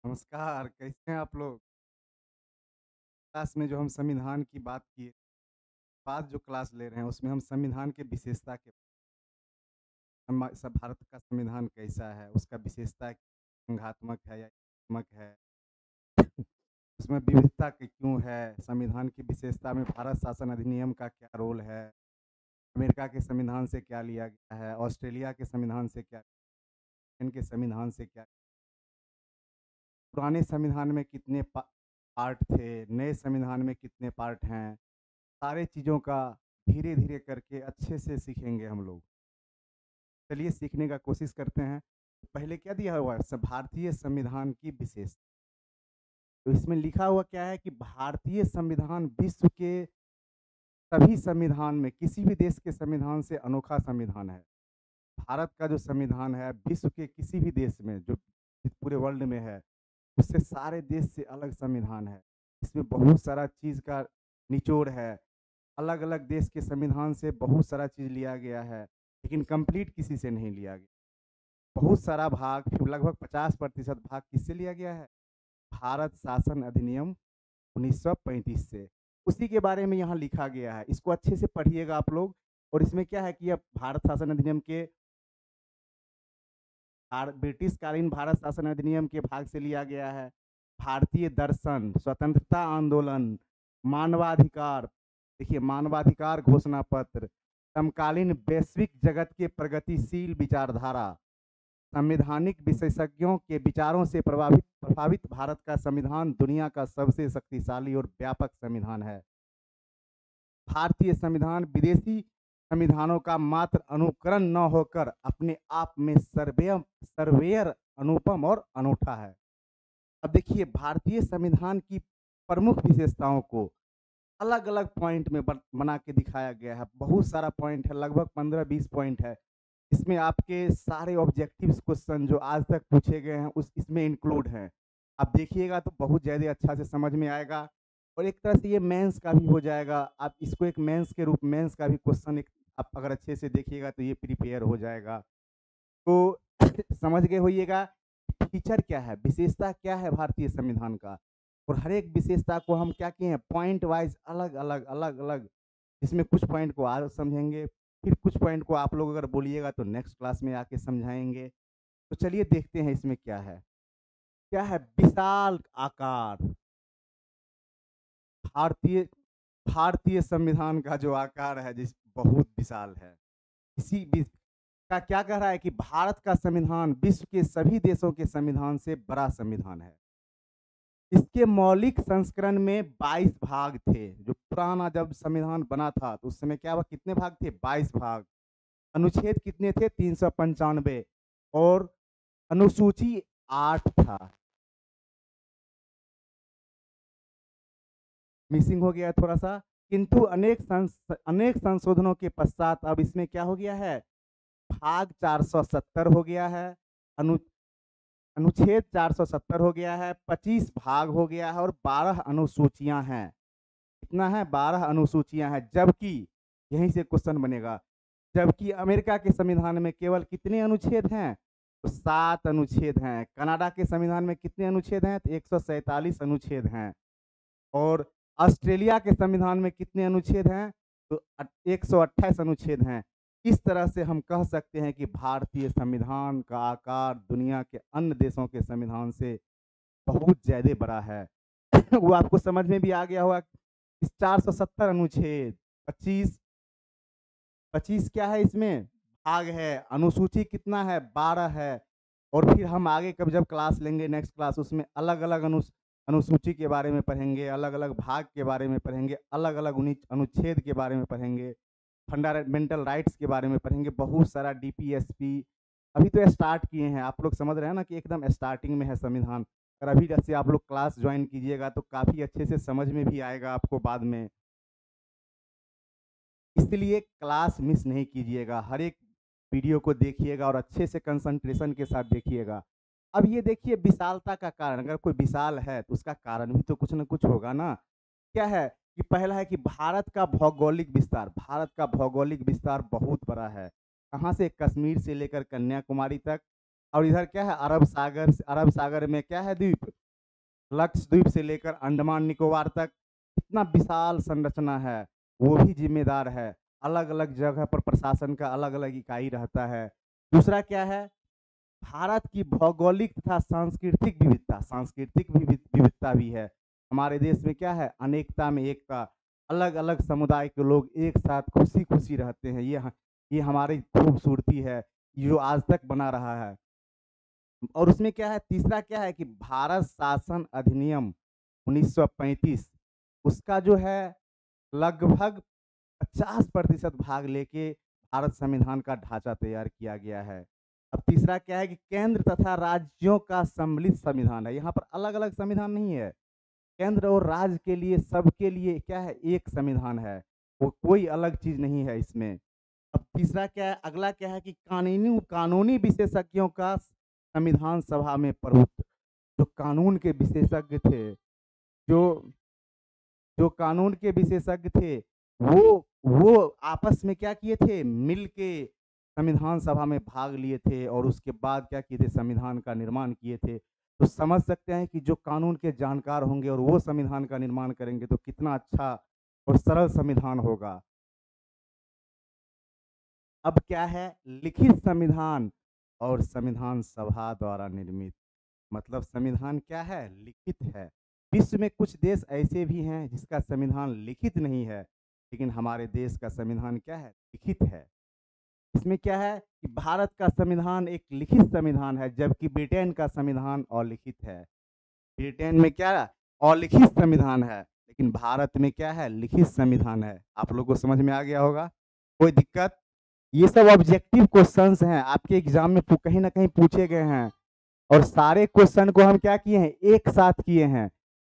नमस्कार, कैसे हैं आप लोग? क्लास में जो हम संविधान की बात किए, बाद जो क्लास ले रहे हैं उसमें हम संविधान के विशेषता के सब भारत का संविधान कैसा है, उसका विशेषता संघात्मक है या एकात्मक है, उसमें विविधता क्यों है, संविधान की विशेषता में भारत शासन अधिनियम का क्या रोल है, अमेरिका के संविधान से क्या लिया गया है, ऑस्ट्रेलिया के संविधान से क्या, इनके संविधान से क्या, पुराने संविधान में कितने पार्ट थे, नए संविधान में कितने पार्ट हैं, सारे चीज़ों का धीरे-धीरे करके अच्छे से सीखेंगे हम लोग। चलिए सीखने का कोशिश करते हैं। पहले क्या दिया हुआ है? भारतीय संविधान की विशेषता। तो इसमें लिखा हुआ क्या है कि भारतीय संविधान विश्व के सभी संविधान में किसी भी देश के संविधान से अनोखा संविधान है। भारत का जो संविधान है विश्व के किसी भी देश में जो इस पूरे वर्ल्ड में है, उससे सारे देश से अलग संविधान है। इसमें बहुत सारा चीज़ का निचोड़ है। अलग-अलग देश के संविधान से बहुत सारा चीज़ लिया गया है, लेकिन कंप्लीट किसी से नहीं लिया गया। बहुत सारा भाग फिर लगभग 50% भाग किससे लिया गया है? भारत शासन अधिनियम 1935 से। उसी के बारे में यहाँ लिखा गया है। इसको अच्छे से पढ़िएगा आप लोग और इसमें क्या है कि अब भारत शासन अधिनियम के ब्रिटिश कालीन भारत शासन अधिनियम के भाग से लिया गया है। भारतीय दर्शन, स्वतंत्रता आंदोलन, मानवाधिकार, देखिए मानवाधिकार घोषणा पत्र, समकालीन वैश्विक जगत के प्रगतिशील विचारधारा, संवैधानिक विशेषज्ञों के विचारों से प्रभावित प्रभावित भारत का संविधान दुनिया का सबसे शक्तिशाली और व्यापक संविधान है। भारतीय संविधान विदेशी संविधानों का मात्र अनुकरण न होकर अपने आप में सर्वेयर अनुपम और अनूठा है। अब देखिए भारतीय संविधान की प्रमुख विशेषताओं को अलग-अलग पॉइंट में बना के दिखाया गया है। बहुत सारा पॉइंट है, लगभग 15-20 पॉइंट है। इसमें आपके सारे ऑब्जेक्टिव्स क्वेश्चन जो आज तक पूछे गए हैं उस इसमें इंक्लूड हैं। आप देखिएगा तो बहुत ज़्यादा अच्छा से समझ में आएगा और एक तरह से ये मेंस का भी हो जाएगा। आप इसको एक मेंस का भी क्वेश्चन एक आप अगर अच्छे से देखिएगा तो ये प्रिपेयर हो जाएगा। तो समझ गए होइएगा फीचर क्या है, विशेषता क्या है भारतीय संविधान का और हर एक विशेषता को हम क्या किए हैं पॉइंट वाइज अलग-अलग इसमें कुछ पॉइंट को आज समझेंगे, फिर कुछ पॉइंट को आप लोग अगर बोलिएगा तो नेक्स्ट क्लास में आके समझाएँगे। तो चलिए देखते हैं इसमें क्या है। क्या है विशाल आकार, भारतीय भारतीय संविधान का जो आकार है जिस बहुत विशाल है। इसी बीच का क्या कह रहा है कि भारत का संविधान विश्व के सभी देशों के संविधान से बड़ा संविधान है। इसके मौलिक संस्करण में 22 भाग थे। जो पुराना जब संविधान बना था तो उस समय क्या हुआ कितने भाग थे? 22 भाग। अनुच्छेद कितने थे? 395 और अनुसूची 8 था। मिसिंग हो गया है थोड़ा-सा, किंतु अनेक संशोधनों के पश्चात अब इसमें क्या हो गया है? भाग 470 हो गया है, अनु अनुच्छेद 470 हो गया है, 25 भाग हो गया है और 12 अनुसूचियाँ हैं। कितना है? 12 अनुसूचियाँ हैं, जबकि यहीं से क्वेश्चन बनेगा, जबकि अमेरिका के संविधान में केवल कितने अनुच्छेद हैं? तो 7 अनुच्छेद हैं। कनाडा के संविधान में कितने अनुच्छेद हैं? तो 147 अनुच्छेद हैं। और ऑस्ट्रेलिया के संविधान में कितने अनुच्छेद हैं? तो 128 अनुच्छेद हैं। इस तरह से हम कह सकते हैं कि भारतीय संविधान का आकार दुनिया के अन्य देशों के संविधान से बहुत ज़्यादा बड़ा है। वो आपको समझ में भी आ गया होगा। इस 470 अनुच्छेद, 25 25 क्या है इसमें? भाग है। अनुसूची कितना है? 12 है। और फिर हम आगे कब जब क्लास लेंगे नेक्स्ट क्लास उसमें अलग-अलग अनुसूची के बारे में पढ़ेंगे, अलग-अलग भाग के बारे में पढ़ेंगे, अलग-अलग अनुच्छेद के बारे में पढ़ेंगे, फंडामेंटल राइट्स के बारे में पढ़ेंगे, बहुत सारा डीपीएसपी। अभी तो स्टार्ट किए हैं, आप लोग समझ रहे हैं ना कि एकदम स्टार्टिंग में है संविधान। और अभी जैसे आप लोग क्लास ज्वाइन कीजिएगा तो काफ़ी अच्छे से समझ में भी आएगा आपको बाद में। इसलिए क्लास मिस नहीं कीजिएगा, हर एक वीडियो को देखिएगा और अच्छे से कंसंट्रेशन के साथ देखिएगा। अब ये देखिए विशालता का कारण, अगर कोई विशाल है तो उसका कारण भी तो कुछ न कुछ होगा ना। क्या है कि पहला है कि भारत का भौगोलिक विस्तार बहुत बड़ा है। कहाँ से? कश्मीर से लेकर कन्याकुमारी तक। और इधर क्या है अरब सागर में क्या है द्वीप? लक्षद्वीप से लेकर अंडमान निकोबार तक इतना विशाल संरचना है, वो भी जिम्मेदार है। अलग अलग जगह पर प्रशासन का अलग अलग इकाई रहता है। दूसरा क्या है, भारत की भौगोलिक तथा सांस्कृतिक विविधता भी है। हमारे देश में क्या है, अनेकता में एकता। अलग अलग समुदाय के लोग एक साथ खुशी खुशी रहते हैं। ये हमारी खूबसूरती है, जो आज तक बना रहा है। और उसमें क्या है, तीसरा क्या है कि भारत शासन अधिनियम 1935, उसका जो है लगभग 50% भाग लेके भारत संविधान का ढांचा तैयार किया गया है। अब तीसरा क्या है कि केंद्र तथा राज्यों का सम्मिलित संविधान है। यहाँ पर अलग अलग संविधान नहीं है, केंद्र और राज्य के लिए, सबके लिए क्या है, एक संविधान है, वो कोई अलग चीज नहीं है इसमें। अब तीसरा क्या है, अगला क्या है कि कानूनी कानूनी विशेषज्ञों का संविधान सभा में प्रभुत्व। जो कानून के विशेषज्ञ थे, जो जो कानून के विशेषज्ञ थे, वो आपस में क्या किए थे, मिल के संविधान सभा में भाग लिए थे और उसके बाद क्या किए थे, संविधान का निर्माण किए थे। तो समझ सकते हैं कि जो कानून के जानकार होंगे और वो संविधान का निर्माण करेंगे तो कितना अच्छा और सरल संविधान होगा। अब क्या है, लिखित संविधान और संविधान सभा द्वारा निर्मित। मतलब संविधान क्या है, लिखित है। विश्व में कुछ देश ऐसे भी हैं जिसका संविधान लिखित नहीं है, लेकिन हमारे देश का संविधान क्या है, लिखित है। इसमें क्या है कि भारत का संविधान एक लिखित संविधान है, जबकि ब्रिटेन का संविधान अलिखित है। ब्रिटेन में क्या अलिखित संविधान है, लेकिन भारत में क्या है, लिखित संविधान है। आप लोग को समझ में आ गया होगा, कोई दिक्कत? ये सब ऑब्जेक्टिव क्वेश्चंस हैं, आपके एग्जाम में कहीं ना कहीं पूछे गए हैं। और सारे क्वेश्चन को हम क्या किए हैं, एक साथ किए हैं।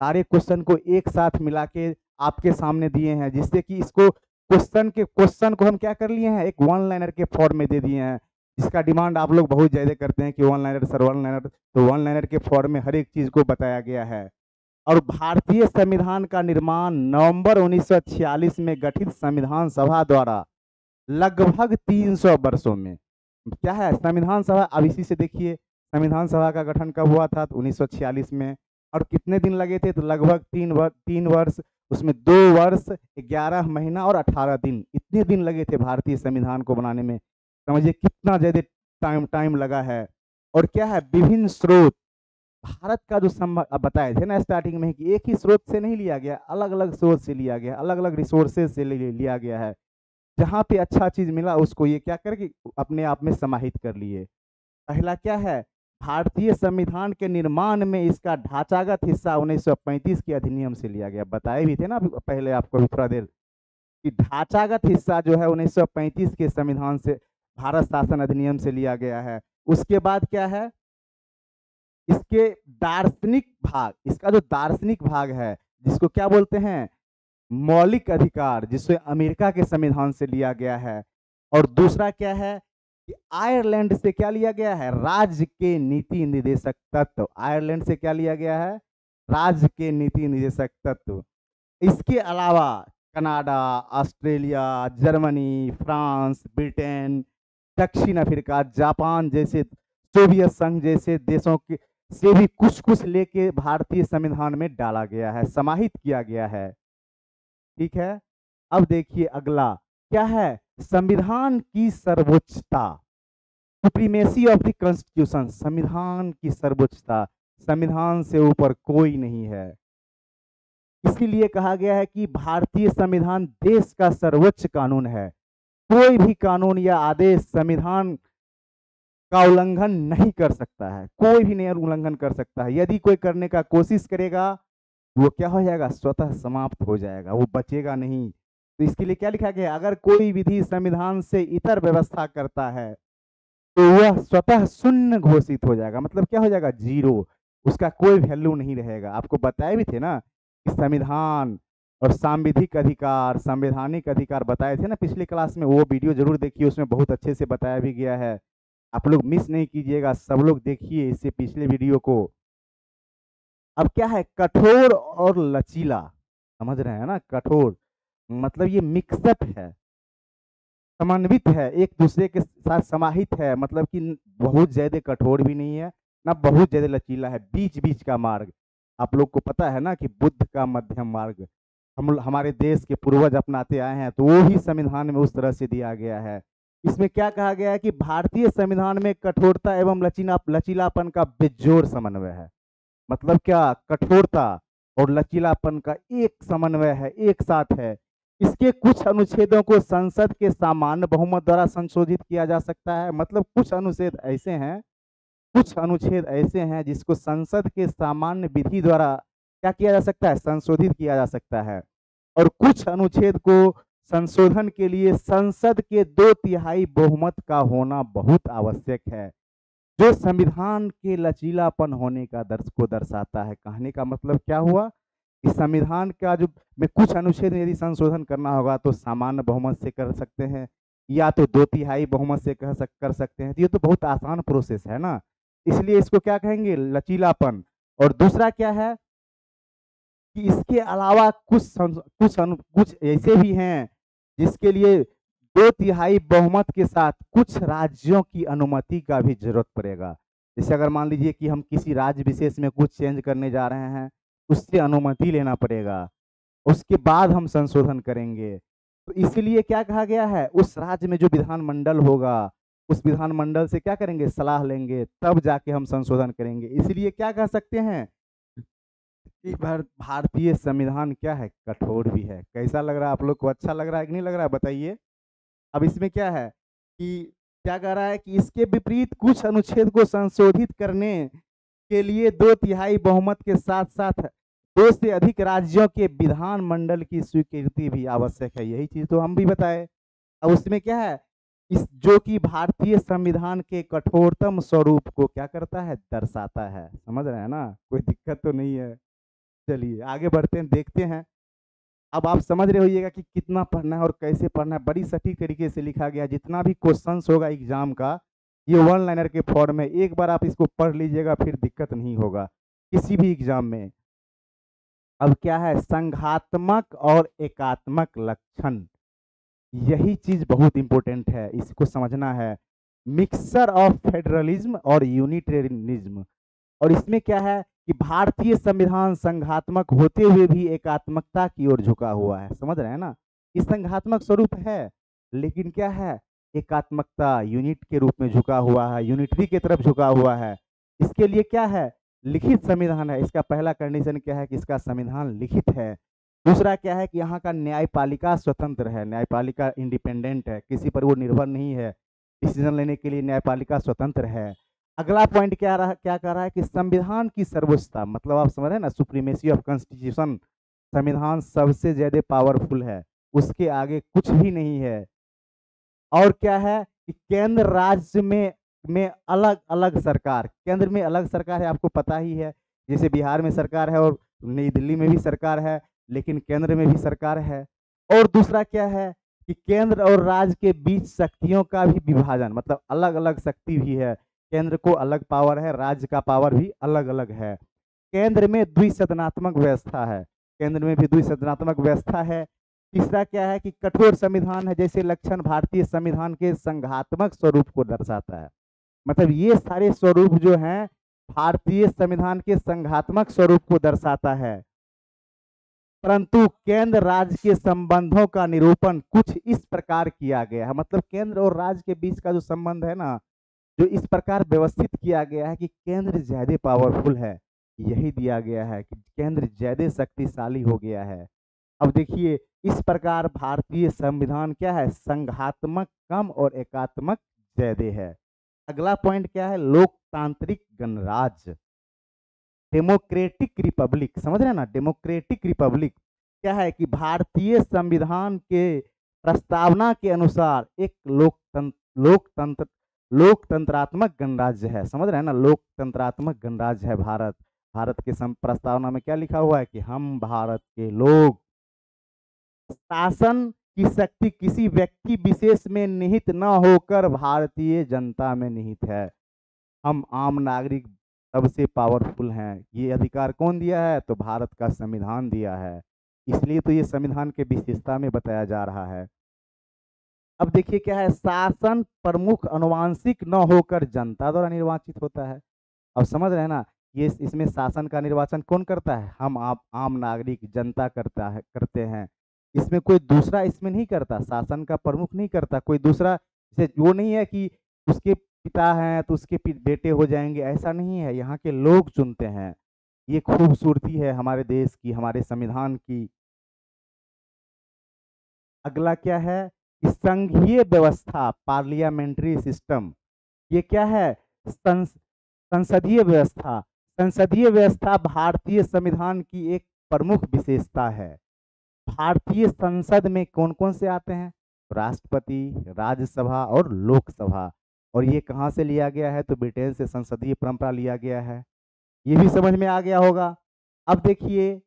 सारे क्वेश्चन को एक साथ मिला के आपके सामने दिए हैं, जिससे कि इसको क्वेश्चन को हम क्या कर लिए हैं, एक वन लाइनर के फॉर्म में दे दिए हैं। जिसका डिमांड आप लोग बहुत ज़्यादा करते हैं कि one liner sir, one liner. तो वन लाइनर के फॉर्म में हर एक चीज़ को बताया गया है। और भारतीय संविधान का निर्माण नवंबर 1946 में गठित संविधान सभा द्वारा लगभग 300 वर्षों में क्या है, संविधान सभा। अब इसी से देखिए, संविधान सभा का गठन कब हुआ था, तो 1946 में। और कितने दिन लगे थे, तो लगभग 3 वर्ष। उसमें 2 वर्ष 11 महीना और 18 दिन, इतने दिन लगे थे भारतीय संविधान को बनाने में। समझिए कितना ज्यादा टाइम लगा है। और क्या है, विभिन्न स्रोत। भारत का जो अब बताए थे ना स्टार्टिंग में कि एक ही स्रोत से नहीं लिया गया, अलग अलग स्रोत से लिया गया, अलग अलग रिसोर्सेज से लिया गया है। जहाँ पे अच्छा चीज मिला उसको ये क्या करके अपने आप में समाहित कर लिए। पहला क्या है, भारतीय संविधान के निर्माण में इसका ढांचागत हिस्सा 1935 के अधिनियम से लिया गया। बताए भी थे ना पहले आपको भी थोड़ा देर, कि ढांचागत हिस्सा जो है 1935 के संविधान से, भारत शासन अधिनियम से लिया गया है। उसके बाद क्या है, इसके दार्शनिक भाग, इसका जो दार्शनिक भाग है, जिसको क्या बोलते हैं, मौलिक अधिकार, जिसे अमेरिका के संविधान से लिया गया है। और दूसरा क्या है कि आयरलैंड से क्या लिया गया है, राज्य के नीति निर्देशक तत्व। आयरलैंड से क्या लिया गया है, राज्य के नीति निर्देशक तत्व। इसके अलावा Canada, Australia, Germany, France, Britain, दक्षिण अफ्रीका, जापान जैसे, सोवियत संघ जैसे देशों के से भी कुछ कुछ लेके भारतीय संविधान में डाला गया है, समाहित किया गया है। ठीक है। अब देखिए अगला क्या है, संविधान की सर्वोच्चता, सुप्रीमेसी ऑफ द कॉन्स्टिट्यूशन। संविधान की सर्वोच्चता, संविधान से ऊपर कोई नहीं है। इसीलिए कहा गया है कि भारतीय संविधान देश का सर्वोच्च कानून है। कोई भी कानून या आदेश संविधान का उल्लंघन नहीं कर सकता है, कोई भी नहीं उल्लंघन कर सकता है। यदि कोई करने का कोशिश करेगा, वो क्या हो जाएगा, स्वतः समाप्त हो जाएगा, वो बचेगा नहीं। तो इसके लिए क्या लिखा गया है, अगर कोई विधि संविधान से इतर व्यवस्था करता है तो वह स्वतः शून्य घोषित हो जाएगा। मतलब क्या हो जाएगा, जीरो, उसका कोई वैल्यू नहीं रहेगा। आपको बताए भी थे ना कि संविधान और सांविधिक अधिकार, संवैधानिक अधिकार बताए थे ना पिछली क्लास में, वो वीडियो जरूर देखिए, उसमें बहुत अच्छे से बताया भी गया है। आप लोग मिस नहीं कीजिएगा, सब लोग देखिए इससे पिछले वीडियो को। अब क्या है, कठोर और लचीला, समझ रहे हैं ना, कठोर मतलब ये मिक्सअप है, समन्वित है, एक दूसरे के साथ समाहित है। मतलब कि बहुत ज्यादा कठोर भी नहीं है, ना बहुत ज्यादा लचीला है, बीच बीच का मार्ग। आप लोग को पता है ना कि बुद्ध का मध्यम मार्ग हमारे देश के पूर्वज अपनाते आए हैं, तो वो ही संविधान में उस तरह से दिया गया है। इसमें क्या कहा गया है कि भारतीय संविधान में कठोरता एवं लचीलापन का बेजोड़ समन्वय है। मतलब क्या, कठोरता और लचीलापन का एक समन्वय है, एक साथ है। इसके कुछ अनुच्छेदों को संसद के सामान्य बहुमत द्वारा संशोधित किया जा सकता है। मतलब कुछ अनुच्छेद ऐसे हैं जिसको संसद के सामान्य विधि द्वारा क्या किया जा सकता है, संशोधित किया जा सकता है। और कुछ अनुच्छेद को संशोधन के लिए संसद के 2/3 बहुमत का होना बहुत आवश्यक है, जो संविधान के लचीलापन होने का दर्श को दर्शाता है। कहने का मतलब क्या हुआ कि संविधान का जो में कुछ अनुच्छेद में यदि संशोधन करना होगा तो सामान्य बहुमत से कर सकते हैं, या तो 2/3 बहुमत से कर सकते हैं। तो ये तो बहुत आसान प्रोसेस है ना, इसलिए इसको क्या कहेंगे, लचीलापन। और दूसरा क्या है कि इसके अलावा कुछ ऐसे भी हैं जिसके लिए 2/3 बहुमत के साथ कुछ राज्यों की अनुमति का भी जरूरत पड़ेगा। जैसे अगर मान लीजिए कि हम किसी राज्य विशेष में कुछ चेंज करने जा रहे हैं, उससे अनुमति लेना पड़ेगा, उसके बाद हम संशोधन करेंगे। तो इसीलिए क्या कहा गया है, उस राज्य में जो विधानमंडल होगा, उस विधानमंडल से क्या करेंगे, सलाह लेंगे, तब जाके हम संशोधन करेंगे। इसलिए क्या कह सकते हैं कि भारतीय संविधान क्या है, कठोर भी है। कैसा लग रहा है आप लोग को, अच्छा लग रहा है कि नहीं लग रहा है, बताइए। अब इसमें क्या है कि क्या कह रहा है कि इसके विपरीत कुछ अनुच्छेद को संशोधित करने के लिए 2/3 बहुमत के साथ साथ 2 से अधिक राज्यों के विधानमंडल की स्वीकृति भी आवश्यक है। यही चीज तो हम भी बताए। अब उसमें क्या है, इस जो कि भारतीय संविधान के कठोरतम स्वरूप को क्या करता है, दर्शाता है। समझ रहे हैं ना, कोई दिक्कत तो नहीं है। चलिए आगे बढ़ते हैं, देखते हैं। अब आप समझ रहे होइएगा कि कितना पढ़ना है और कैसे पढ़ना है। बड़ी सटीक तरीके से लिखा गया है। जितना भी क्वेश्चंस होगा एग्जाम का, ये वन लाइनर के फॉर्म में, एक बार आप इसको पढ़ लीजिएगा, फिर दिक्कत नहीं होगा किसी भी एग्जाम में। अब क्या है, संघात्मक और एकात्मक लक्षण, यही चीज बहुत इंपॉर्टेंट है, इसको समझना है। मिक्सचर ऑफ फेडरलिज्म और यूनिटेरियनिज्म। और इसमें क्या है कि भारतीय संविधान संघात्मक होते हुए भी एकात्मकता की ओर झुका हुआ है। समझ रहे हैं ना, इस संघात्मक स्वरूप है, लेकिन क्या है, एकात्मकता यूनिट के रूप में झुका हुआ है, यूनिटरी की तरफ झुका हुआ है। इसके लिए क्या है, लिखित संविधान है। इसका पहला कंडीशन क्या है कि इसका संविधान लिखित है। दूसरा क्या है कि यहाँ का न्यायपालिका स्वतंत्र है, न्यायपालिका इंडिपेंडेंट है, किसी पर वो निर्भर नहीं है। डिसीजन लेने के लिए न्यायपालिका स्वतंत्र है। अगला पॉइंट क्या कह रहा है कि संविधान की सर्वोच्चता, मतलब आप समझ रहे हैं ना, सुप्रीमेसी ऑफ कॉन्स्टिट्यूशन। संविधान सबसे ज्यादा पावरफुल है, उसके आगे कुछ भी नहीं है। और क्या है कि केंद्र राज्य में अलग अलग सरकार, केंद्र में अलग सरकार है, आपको पता ही है। जैसे बिहार में सरकार है और नई दिल्ली में भी सरकार है, लेकिन केंद्र में भी सरकार है। और दूसरा क्या है कि केंद्र और राज्य के बीच शक्तियों का भी विभाजन, मतलब अलग अलग शक्ति भी है। केंद्र को अलग पावर है, राज्य का पावर भी अलग अलग है। केंद्र में द्विसदनात्मक व्यवस्था है, केंद्र में भी द्विसदनात्मक व्यवस्था है। तीसरा क्या है कि कठोर संविधान है, जैसे लक्षण भारतीय संविधान के संघात्मक स्वरूप को दर्शाता है। मतलब ये सारे स्वरूप जो हैं भारतीय संविधान के संघात्मक स्वरूप को दर्शाता है। परंतु केंद्र राज्य के संबंधों का निरूपण कुछ इस प्रकार किया गया है। मतलब केंद्र और राज्य के बीच का जो संबंध है ना, जो इस प्रकार व्यवस्थित किया गया है कि केंद्र ज्यादा पावरफुल है, यही दिया गया है कि केंद्र ज्यादा शक्तिशाली हो गया है। अब देखिए, इस प्रकार भारतीय संविधान क्या है, संघात्मक कम और एकात्मक ज्यादा है। अगला पॉइंट क्या है, लोकतांत्रिक गणराज्य, डेमोक्रेटिक रिपब्लिक। समझ रहे हैं ना, डेमोक्रेटिक रिपब्लिक क्या है कि भारतीय संविधान के प्रस्तावना के अनुसार एक लोकतंत्रात्मक गणराज्य है। समझ रहे हैं ना, लोकतंत्रात्मक गणराज्य है भारत। भारत के प्रस्तावना में क्या लिखा हुआ है कि हम भारत के लोग, शासन की शक्ति किसी व्यक्ति विशेष में निहित न होकर भारतीय जनता में निहित है। हम आम नागरिक सबसे पावरफुल हैं। ये अधिकार कौन दिया है, तो भारत का संविधान दिया है। इसलिए तो ये संविधान के विशेषता में बताया जा रहा है। अब देखिए क्या है, शासन प्रमुख अनुवांशिक न होकर जनता द्वारा निर्वाचित होता है। अब समझ रहे हैं ना, ये इसमें शासन का निर्वाचन कौन करता है? हम आप आम नागरिक जनता करते हैं। इसमें कोई दूसरा इसमें नहीं करता, शासन का प्रमुख नहीं करता, कोई दूसरा जैसे वो नहीं है कि उसके पिता हैं तो उसके बेटे हो जाएँगे, ऐसा नहीं है, यहाँ के लोग चुनते हैं। ये खूबसूरती है हमारे देश की, हमारे संविधान की। अगला क्या है कि संघीय व्यवस्था, पार्लियामेंट्री सिस्टम। ये क्या है? संसदीय व्यवस्था। संसदीय व्यवस्था भारतीय संविधान की एक प्रमुख विशेषता है। भारतीय संसद में कौन-कौन से आते हैं? राष्ट्रपति, राज्यसभा और लोकसभा। और ये कहाँ से लिया गया है? तो ब्रिटेन से संसदीय परंपरा लिया गया है। ये भी समझ में आ गया होगा। अब देखिए,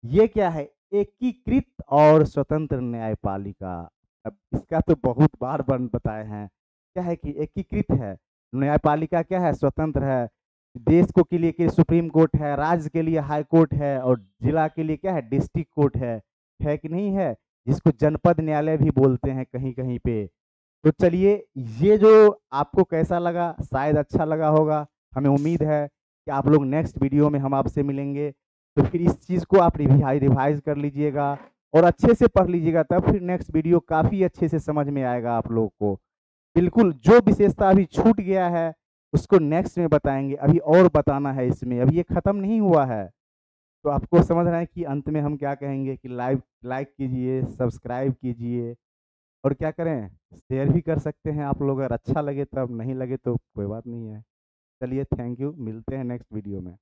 ये क्या है? एकीकृत और स्वतंत्र न्यायपालिका। अब इसका तो बहुत बार बन बताए हैं। क्या है कि एकीकृत है, न्यायपालिका क्या है? स्वतंत्र है। देश को के लिए सुप्रीम कोर्ट है, राज्य के लिए हाई कोर्ट है और जिला के लिए क्या है? डिस्ट्रिक्ट कोर्ट है कि नहीं है? जिसको जनपद न्यायालय भी बोलते हैं कहीं-कहीं पे। तो चलिए, ये जो आपको कैसा लगा? शायद अच्छा लगा होगा। हमें उम्मीद है कि आप लोग नेक्स्ट वीडियो में हम आपसे मिलेंगे। तो फिर इस चीज़ को आप रिवाइज़ कर लीजिएगा और अच्छे से पढ़ लीजिएगा, तब फिर नेक्स्ट वीडियो काफ़ी अच्छे से समझ में आएगा आप लोग को। बिल्कुल, जो विशेषता अभी छूट गया है, उसको नेक्स्ट में बताएँगे। अभी और बताना है इसमें, अभी ये खत्म नहीं हुआ है। तो आपको समझ रहे हैं कि अंत में हम क्या कहेंगे कि लाइक कीजिए, सब्सक्राइब कीजिए और क्या करें? शेयर भी कर सकते हैं आप लोग, अगर अच्छा लगे तब, नहीं लगे तो कोई बात नहीं है। चलिए, थैंक यू, मिलते हैं नेक्स्ट वीडियो में।